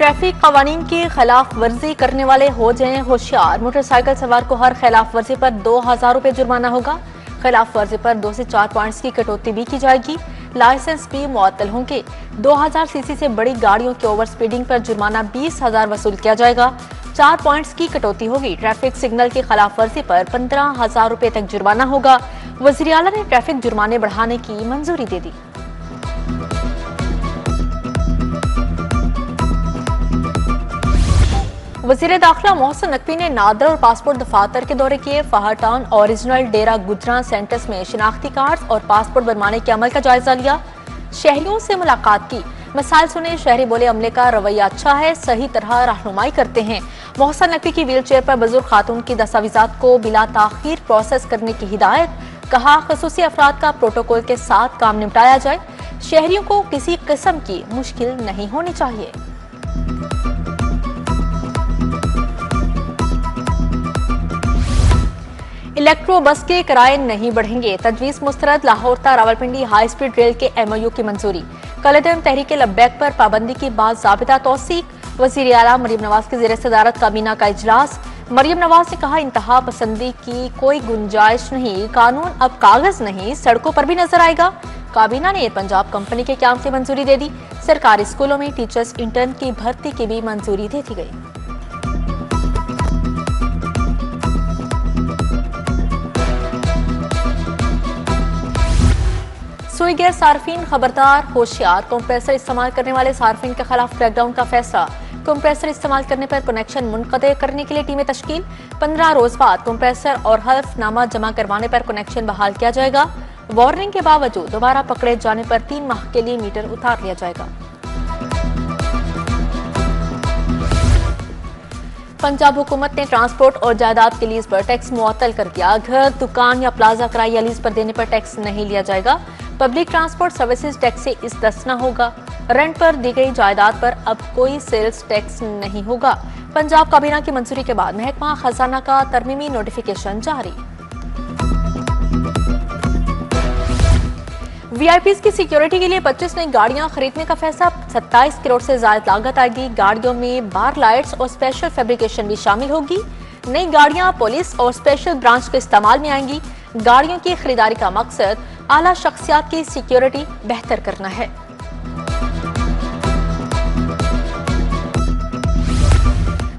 Traffic कवानीन की खिलाफ वर्जी करने वाले हो जाएं होशियार। मोटरसाइकिल सवार को हर खिलाफ वर्जी पर 2000 रुपए जुर्माना होगा। खिलाफ वर्जी पर 2 से 4 पॉइंट्स की कटौती भी की जाएगी। लाइसेंस भी मुअत्तल होंगे। 2000 सीसी से बड़ी गाड़ियों की ओवर स्पीडिंग पर जुर्माना 20,000 वसूल किया जाएगा। 4 पॉइंट्स की कटौती होगी। ट्रैफिक सिग्नल की खिलाफ वर्जी पर 15,000 रुपए तक जुर्माना होगा। वज़ीर आला ने ट्रैफिक जुर्माने बढ़ाने की मंजूरी दे दी। वज़ीर दाखिला मोहसिन नकवी ने नादर और पासपोर्ट दफातर के दौरे किए। फहार टाउन ओरिजिनल डेरा गुजरां सेंटर्स में शिनाख्ती कार्ड और पासपोर्ट बनवाने के अमल का जायजा लिया। शहरियों से मुलाकात की, मसाइल सुने। शहरी बोले अमले का रवैया अच्छा है, सही तरह रहनुमाई करते हैं। मोहसिन नकवी की व्हील चेयर पर बुजुर्ग खातून की दस्तावेजात को बिला ताखीर प्रोसेस करने की हिदायत। कहा खसूसी अफराद का प्रोटोकॉल के साथ काम निपटाया जाए। शहरियों को किसी किस्म की मुश्किल नहीं होनी चाहिए। इलेक्ट्रो बस के किराए नहीं बढ़ेंगे। तजवीज मुस्तरद। लाहौर ता रावलपिंडी हाई स्पीड रेल के MOU की मंजूरी। कलदम तहरीक लब्बैक पर पाबंदी की बाद ज़ाबिता तौसीक। वज़ीर आला मरियम नवाज की ज़ेर सदारत काबीना का इजलास। मरियम नवाज ने कहा इंतहा पसंदी की कोई गुंजाइश नहीं। कानून अब कागज नहीं सड़कों पर भी नजर आएगा। काबीना ने एयर पंजाब कंपनी के क्याम की मंजूरी दे दी। सरकारी स्कूलों में टीचर्स इंटर्न की भर्ती की भी मंजूरी दे दी गई। सुई गैर सार्फिन खबरदार होशियार। कंप्रेसर इस्तेमाल करने वाले सार्फिन के खिलाफ क्रैकडाउन का फैसला। कंप्रेसर इस्तेमाल करने पर कनेक्शन मुनक़ते करने के लिए टीमें तश्कील। 15 रोज बाद कंप्रेसर और हल्फनामा जमा करवाने पर कनेक्शन बहाल किया जाएगा। वार्निंग के बावजूद दोबारा पकड़े जाने पर 3 माह के लिए मीटर उतार लिया जाएगा। पंजाब हुकूमत ने ट्रांसपोर्ट और जायदाद के लीज पर टैक्स मुअत्तल कर दिया। घर, दुकान या प्लाजा किराए या लीज पर देने पर टैक्स नहीं लिया जाएगा। पब्लिक ट्रांसपोर्ट सर्विसेज टैक्स से इस्तिस्ना होगा। रेंट पर दी गई जायदाद पर अब कोई सेल्स टैक्स नहीं होगा। पंजाब काबीना की मंजूरी के बाद महकमा खजाना का तरमीमी नोटिफिकेशन जारी। वीआईपीज की सिक्योरिटी के लिए 25 नई गाड़ियां खरीदने का फैसला। 27 करोड़ से ज्यादा लागत आएगी। गाड़ियों में बार लाइट्स और स्पेशल फैब्रिकेशन भी शामिल होगी। नई गाड़ियां पुलिस और स्पेशल ब्रांच के इस्तेमाल में आएंगी। गाड़ियों की खरीदारी का मकसद आला शख्सियात की सिक्योरिटी बेहतर करना है।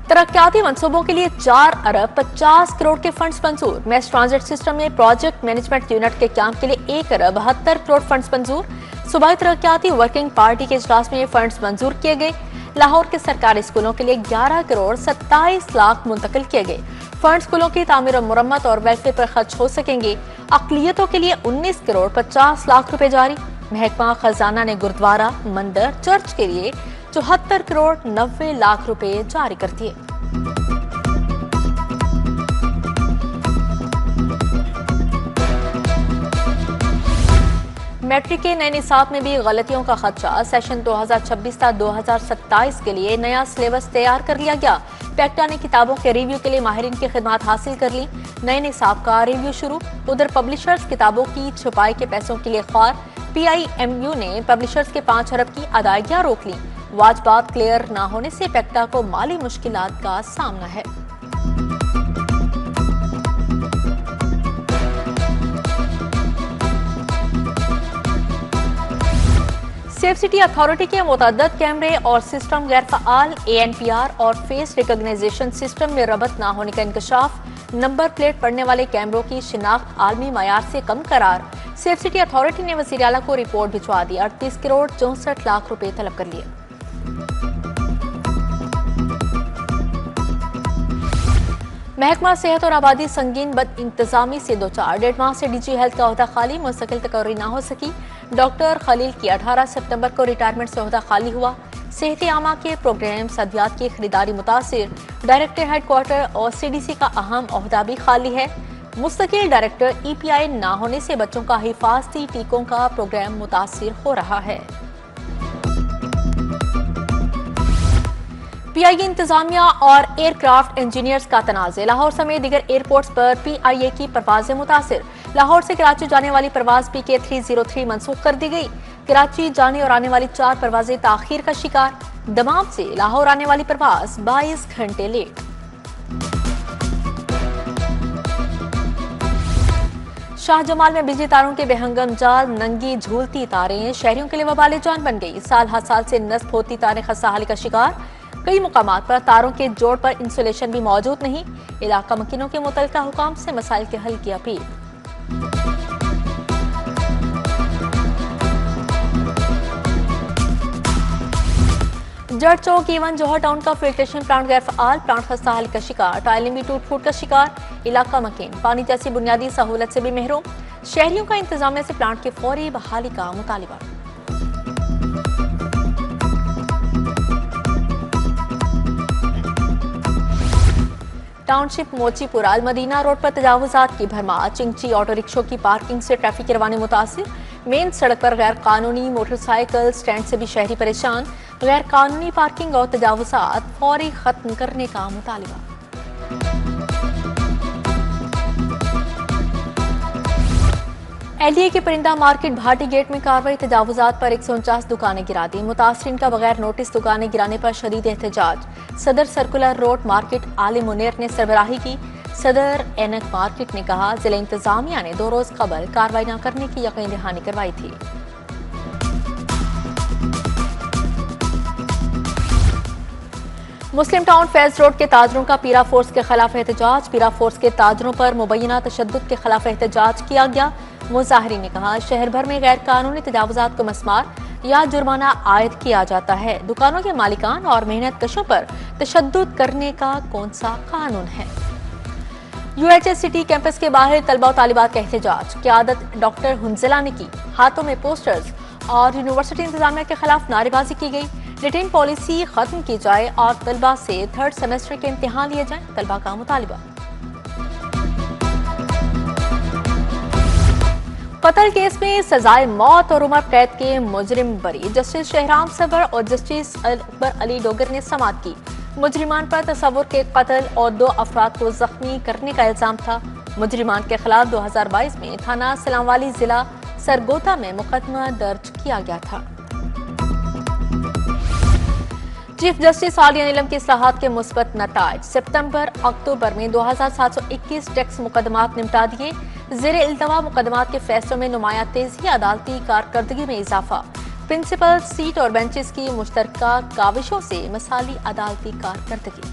तरक्याती मंसूबों के लिए 4 अरब 50 करोड़ के फंड्स मंजूर। मैस ट्रांजिट सिस्टम में प्रोजेक्ट मैनेजमेंट यूनिट के काम के लिए 1 अरब 72 करोड़ फंड्स मंजूर। सूबाई तरक्याती वर्किंग पार्टी के इजलास में ये फंड्स मंजूर किए गए। लाहौर के सरकारी स्कूलों के लिए 11 करोड़ 27 लाख मुंतकिल किए गए। फंड स्कूलों की तामीर और मुरम्मत और वेलफेयर पर खर्च हो सकेंगे। अक़लियतों के लिए 19 करोड़ 50 लाख रुपए जारी। महकमा खजाना ने गुरुद्वारा, मंदिर, चर्च के लिए 74 करोड़ 90 लाख रुपए जारी कर दिए। मैट्रिक के नए निसाब में भी गलतियों का खदशा। सेशन 2026 था 2027 के लिए नया सिलेबस तैयार कर लिया गया। पैक्टा ने किताबों के रिव्यू के लिए माहिरीन की खिदमत हासिल कर ली। नए निसाब का रिव्यू शुरू। उधर पब्लिशर्स किताबों की छपाई के पैसों के लिए ख्वार। PIMU ने पब्लिशर्स के 5 अरब की अदायगियां रोक ली। वाजबात क्लियर न होने से पैक्टा को माली मुश्किलात का सामना है। सेफ सिटी अथॉरिटी के मुतअद्दिद कैमरे और सिस्टम गैर फ़आल। ANPR और फेस रिकॉग्नाइजेशन सिस्टम में रबत न होने का इंकशाफ। नंबर प्लेट पढ़ने वाले कैमरों की शिनाख्त आलमी मयार से कम करार। सेफ सिटी अथॉरिटी ने वज़ीर आला को रिपोर्ट भिजवा दी। 38 करोड़ 64 लाख रुपए तलब कर लिए। महकमा सेहत और आबादी संगीन बद इंतजामी से 1.5 माह से DG हेल्थ का ओहदा खाली। मुस्तकिल तकर्री ना हो सकी। डॉक्टर खलील की 18 सितंबर को रिटायरमेंट से ओहदा खाली हुआ। सेहत आमा के प्रोग्राम सदियात की खरीदारी मुतासिर। डायरेक्टर हेडक्वार्टर और CDC का अहम ओहदा भी खाली है। मुस्तकिल डायरेक्टर EPI ना होने से बच्चों का हिफाजती टीकों का प्रोग्राम मुतासिर हो रहा है। PIA इंतजामिया और एयरक्राफ्ट इंजीनियर्स का तनाज़े। लाहौर समेत दीगर एयरपोर्ट्स पर PIA की परवाजें मुतासिर। लाहौर से कराची जाने वाली परवाज PK 303 मनसूख कर दी गई। कराची जाने और आने वाली 4 परवाजें ताखीर का शिकार। दमाम से लाहौर आने वाली परवाज 22 घंटे लेट। शाहजमाल में बिजली तारों के बेहंगम जाल, नंगी झूलती तारें शहरियों के लिए वबाले जान बन गई। साल हर साल से नस्ब होती तारें खस्ताहाली का शिकार। कई मुकामात पर तारों के जोड़ पर इंसुलेशन भी मौजूद नहीं। इलाका मकीनों के मुतल्लिका हुकाम से मसाइल के हल की अपील। जट चौक ईवन जोहर टाउन का फिल्ट्रेशन प्लांट गैर फाल, प्लांट खस्ताहाली का शिकार। टाइलें भी टूट फूट का शिकार। इलाका मकीन पानी जैसी बुनियादी सहूलत से भी महरूम। शहरियों का इंतजामिया से प्लांट की फौरी बहाली का मुतालिबा। टाउनशिप मोचीपुरा अलमदीना रोड पर तजावुजात की भरमार। चिंची ऑटो रिक्शों की पार्किंग से ट्रैफिक की रवानी मुतासिर। मेन सड़क पर गैर कानूनी मोटरसाइकिल स्टैंड से भी शहरी परेशान। गैर कानूनी पार्किंग और तजावुजात फौरी खत्म करने का मुतालिबा। एलडीए के परिंदा मार्केट भाटी गेट में कार्रवाई। तजावुजात पर 149 दुकानें गिरा दी। मुतासरीन का बगैर नोटिस दुकानें गिराने पर शदीद एहतजाज। सदर सर्कुलर रोड मार्केट आले मुनीर ने सरबराही की। सदर एनक मार्केट ने कहा जिला इंतजामिया ने 2 रोज कबल कार्रवाई न करने की यकीन दहानी करवाई थी। मुस्लिम टाउन फैज रोड के ताजरों का पीरा फोर्स के खिलाफ एहतजाज। पीरा फोर्स के ताजरों पर मुबैना तशद्दुद के खिलाफ एहतजाज किया गया। मुजाहिरीन ने कहा शहर भर में गैर कानूनी तजावुजात को मस्मार या जुर्माना आयद किया जाता है। दुकानों के मालिकान और मेहनत कशों पर तशद्दुद करने का कौन सा कानून है। यूएचएस सिटी कैंपस के बाहर तलबा और तालिबात का एहतजाज। क़यादत डॉक्टर हुंजला ने की। हाथों में पोस्टर्स और यूनिवर्सिटी इंतजामिया के खिलाफ नारेबाजी की गई। रिटेन पॉलिसी खत्म की जाए और तलबा से 3rd सेमेस्टर के इम्तिहान लिए जाएं, तलबा का मुतालिबा। कत्ल केस में सजाए मौत और उम्र कैद के मुजरिम बरी। जस्टिस शहराम सबर और जस्टिस अकबर अली डोगर ने समाअत की। मुजरिमान पर तस्वुर के कत्ल और 2 अफराद को जख्मी करने का इल्जाम था। मुजरिमान के खिलाफ 2022 में थाना सलामवाली जिला सरगोदा में मुकदमा दर्ज किया गया था। चीफ जस्टिस आलिया नीलम की इस्लाहात के मुस्बत नताइज। सितंबर अक्टूबर में 2721 टैक्स मुकदमात निपटा दिए। ज़ेर इल्तवा मुकदमात के फैसलों में नुमाया तेजी। अदालती कारकर्दगी में इजाफा। प्रिंसिपल सीट और बेंचेस की मुश्तरका काविशों से मिसाली अदालती कारकर्दगी।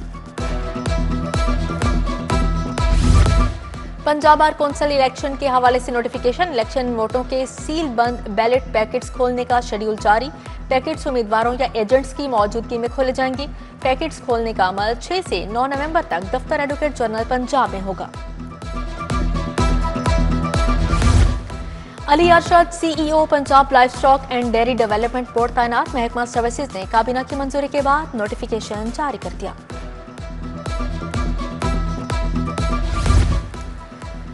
पंजाब बार कौंसिल इलेक्शन के हवाले से नोटिफिकेशन। इलेक्शन वोटों के सील बंद बैलेट पैकेट्स खोलने का शेड्यूल जारी। पैकेट्स उम्मीदवारों या एजेंट्स की मौजूदगी में खोले जाएंगे। पैकेट्स खोलने का अमल 6 से 9 नवंबर तक दफ्तर एडवोकेट जनरल पंजाब में होगा। Ali Arshad CEO Punjab life stock and dairy development board तैनात। महकमा सर्विसेज ने काबीना की मंजूरी के बाद नोटिफिकेशन जारी कर दिया।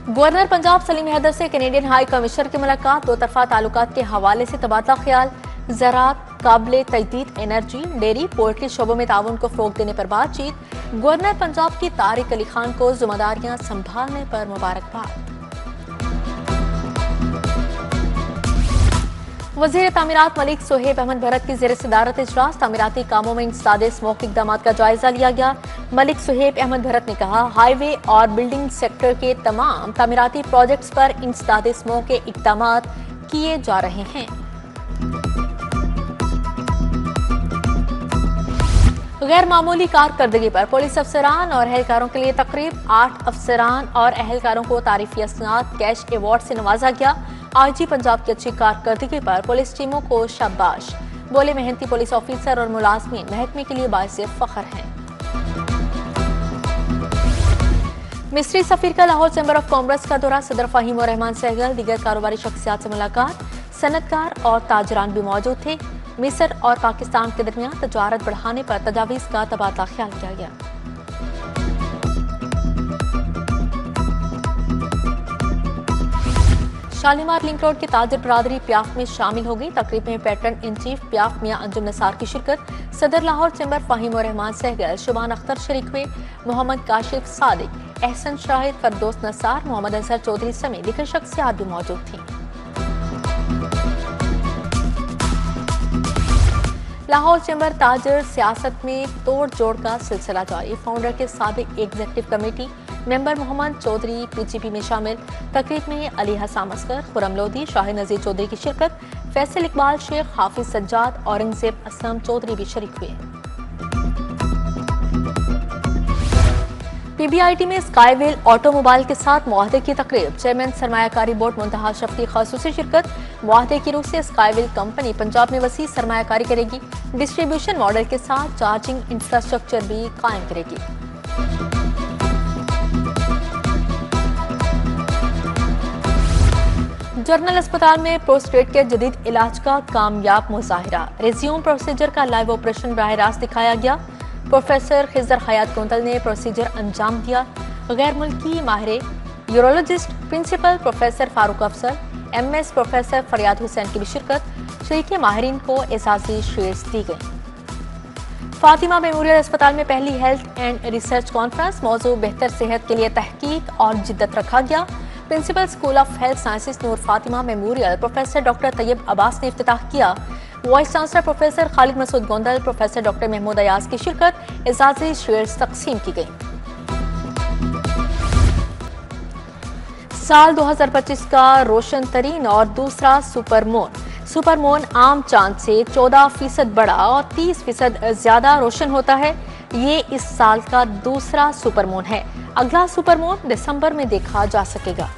गवर्नर पंजाब सलीम हैदर से कैनेडियन हाई कमिश्नर की मुलाकात। 2 तरफा ताल्लुकात के हवाले से तबादला ख्याल। ज़राअत, काबिले तजदीद एनर्जी, डेयरी, पोल्ट्री शोबों में ताउन को फ़रोग़ देने पर बातचीत। गवर्नर पंजाब की तारिक अली खान को जिम्मेदारियां संभालने पर मुबारकबाद। वज़ीर तामीरात मलिक सुहेब अहमद भरत की ज़ेर सदारत इजलास। तामीराती कामों में इंसदाद स्मोक इक़दामात का जायजा लिया गया। मलिक सुहेब अहमद भरत ने कहा हाईवे और बिल्डिंग सेक्टर के तमाम तामीराती प्रोजेक्ट्स पर इंसदाद स्मोक के इक़दामात किए जा रहे हैं। गैर मामूली कारकर्दगी पर पुलिस अफसरान और अहलकारों के लिए तकरीब। 8 अफसरान और अहलकारों को तारीफी असनाद कैश अवार्ड से नवाजा गया। आईजी पंजाब की अच्छी कारकर्दगी पर पुलिस टीमों को शाबाश। बोले मेहनती पुलिस ऑफिसर और मुलाजमीन महकमे के लिए बाइसे फख्र हैं। मिस्री सफीर का लाहौर चैम्बर ऑफ कॉमर्स का दौरा। सदर फहीम और रहमान सहगल दीगर कारोबारी शख्सियात से मुलाकात। सनतकार और ताजरान भी मौजूद थे। मिस्र और पाकिस्तान के दरमियान तजारत बढ़ाने पर तजावीज़ का तबादला ख्याल किया गया। शालीमार लिंक रोड की ताजर बरादरी प्याफ में शामिल हो गई। तकरीब में पैटर्न इन चीफ प्याफ मियां अंजुम नसार की शिरकत। सदर लाहौर चैम्बर फहीम और रहमान सहगल, शुबान अख्तर शरीक हुए। मोहम्मद काशिफ सादिक, एहसन शाहिद, फरदोस नसार, मोहम्मद अजहर चौधरी समेत दीगर शख्सियात भी मौजूद थी। लाहौर चैम्बर ताजर सियासत में तोड़ जोड़ का सिलसिला जारी। फाउंडर के साबिक executive committee member Mohammad Chaudhry PGP में शामिल। तकरीब में अली हसन असगर, खुरम लोधी, शाहिद नजीर चौधरी की शिरकत। फैसल इकबाल शेख, हाफिज सज्जाद, औरंगजेब असलम चौधरी भी शरीक हुए। पीबीआईटी में स्काईवेल ऑटोमोबाइल के साथ मुआहदे की तकरीब। चेयरमैन सरमायाकारी बोर्ड मुंतहा शफी खसूसी शिरकत। मुआहदे की रूह से स्काईवेल कंपनी पंजाब में वसी सरमायाकारी करेगी। डिस्ट्रीब्यूशन मॉडल के साथ चार्जिंग इंफ्रास्ट्रक्चर भी कायम करेगी। जनरल अस्पताल में प्रोस्टेट के जदीद इलाज का कामयाब मुजाहिरा। रेज्यूम प्रोसीजर का लाइव ऑपरेशन बराह रास्त दिखाया गया। प्रोफेसर खिजर हयात गोंदल ने प्रोसीजर अंजाम दिया। गैर मुल्की माहिर यूरोलॉजिस्ट प्रिंसिपल प्रोफेसर फारूक अफसर, एमएस प्रोफेसर फरियाद हुसैन की भी शिरकत। शरीके माहिरीन को एजाजी शील्ड्स दी गई। फातिमा मेमोरियल अस्पताल में पहली हेल्थ एंड रिसर्च कॉन्फ्रेंस। मौजू बेहतर सेहत के लिए तहकीक और जिद्दत रखा गया। Principal school of health sciences Noor Fatima memorial professor doctor Tayyab Abbas ने इफ्तिताह किया। Vice chancellor professor Khalid Masood Gondal, professor doctor Mahmood Ayaz की शिरकत। एजाजी शेयर्स तकसीम की गई। साल 2025 का रोशन तरीन और दूसरा सुपरमून आम चांद से 14% बड़ा और 30% ज्यादा रोशन होता है। ये इस साल का दूसरा सुपरमून है। अगला सुपरमून दिसंबर में देखा जा सकेगा।